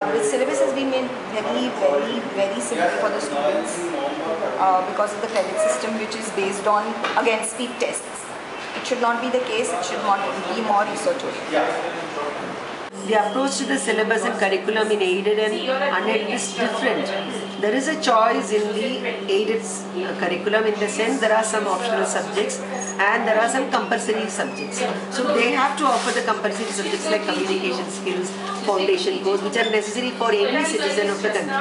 The syllabus has been made very simple for the students because of the credit system, which is based on, again, speed tests. It should not be the case. It should not be more research-oriented. The approach to the syllabus and curriculum in aided and unaided is different. There is a choice in the aided curriculum in the sense there are some optional subjects and there are some compulsory subjects. So they have to offer the compulsory subjects like communication skills, foundation course, which are necessary for every citizen of the country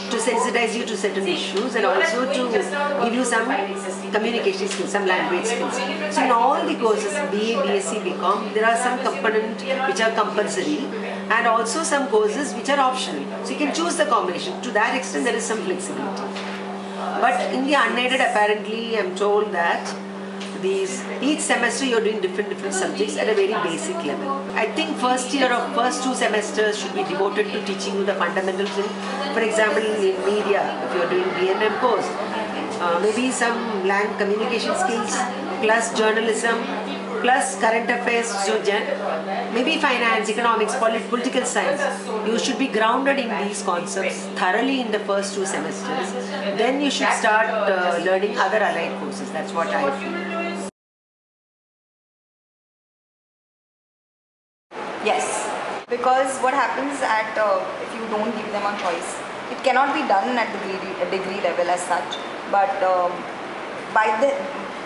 to sensitize you to certain issues and also to give you some communication skills, some language skills. So in all the courses, BA, BSc, BCom, there are some components which are compulsory and also some courses which are optional. So you can choose the combination. To that extent, there is some flexibility. But in the unaided, apparently, I am told that each semester you are doing different subjects at a very basic level. I think first two semesters should be devoted to teaching you the fundamentals in, for example, in media, if you are doing B&M course, maybe some communication skills plus journalism plus current affairs, so maybe finance, economics, political science. You should be grounded in these concepts thoroughly in the first two semesters. Then you should start learning other allied courses. That's what I feel. Yes, because what happens if you don't give them a choice, it cannot be done at the degree level as such. But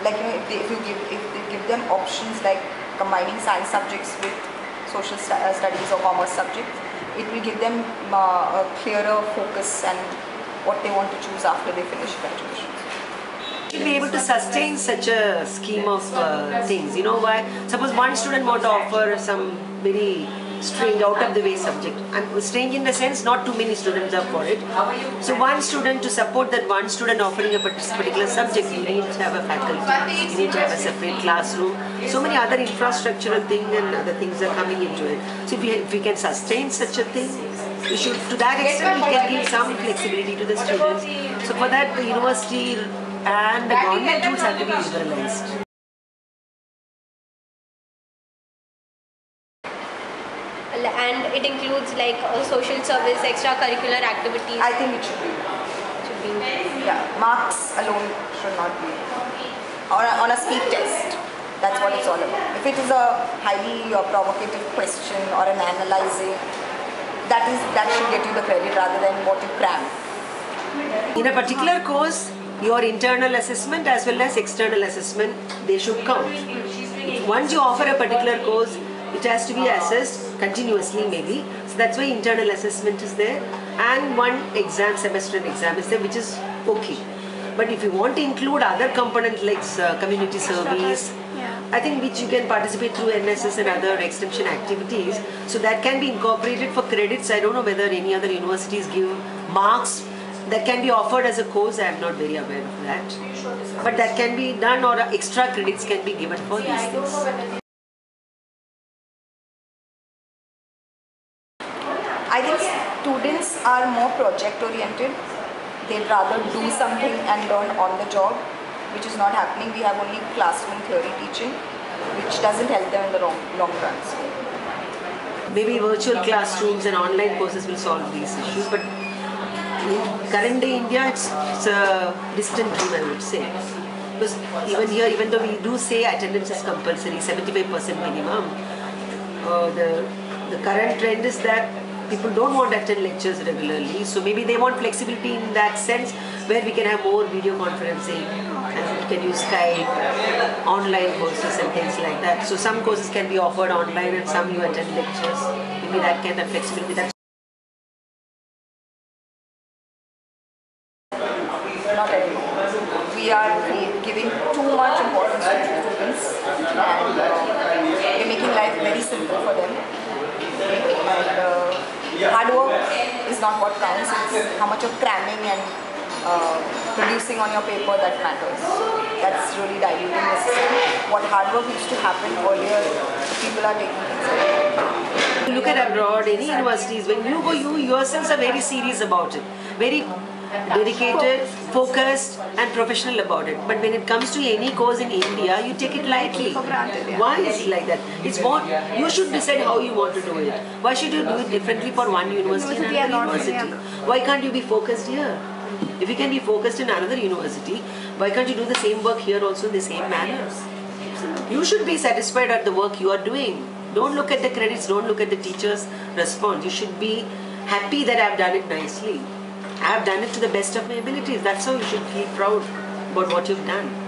if they give them options like combining science subjects with social studies or commerce subjects, it will give them a clearer focus and what they want to choose after they finish graduation. To be able to sustain such a scheme of things, you know why? Suppose one student want to offer some very strange, out of the way subject, and strange in the sense not too many students are for it. So one student, to support that one student offering a particular subject, you need to have a faculty, you need to have a separate classroom. So many other infrastructural things and other things are coming into it. So if we can sustain such a thing, we should, to that extent, we can give some flexibility to the students. So for that, the university and the government rules have to be liberalized. And it includes like social service, extracurricular activities. I think it should be. Yeah, marks alone should not be. On a speed test, that's what it's all about. If it is a highly provocative question or an analyzing, that should get you the credit rather than what you cram. In a particular course, your internal assessment as well as external assessment, they should count. Once you offer a particular course, it has to be assessed continuously maybe. So that's why internal assessment is there. And one exam, semester exam is there, which is okay. But if you want to include other components like community service, I think which you can participate through NSS and other extension activities. So that can be incorporated for credits. I don't know whether any other universities give marks that can be offered as a course. I am not very aware of that. But that can be done, or extra credits can be given for these things. I think students are more project oriented. They'd rather do something and learn on the job, which is not happening. We have only classroom theory teaching, which doesn't help them in the long run. So maybe virtual classrooms and online courses will solve these issues, but in current day India, it's a distant dream, I would say. Because even here, even though we do say attendance is compulsory, 75% minimum, the current trend is that people don't want to attend lectures regularly. So maybe they want flexibility in that sense, where we can have more video conferencing and we can use Skype, online courses and things like that. So some courses can be offered online and some you attend lectures. Maybe that kind of flexibility. not anymore. We are giving too much importance to students and we're making life very simple for them. And hard work is not what counts, it's how much of cramming and producing on your paper that matters. That's really diluting the system. What hard work used to happen earlier, people are taking things away. Look at abroad, any universities, when you go, you yourselves are very serious about it. dedicated, focused and professional about it. But when it comes to any course in India, you take it lightly. For granted, yeah. Why is it like that? It's what you should decide how you want to do it. Why should you do it differently for one university and University and another not for the university? Why can't you be focused here? If you can be focused in another university, why can't you do the same work here also in the same manner? You should be satisfied at the work you are doing. Don't look at the credits, don't look at the teacher's response. You should be happy that I have done it nicely. I have done it to the best of my abilities. That's how you should feel proud about what you've done.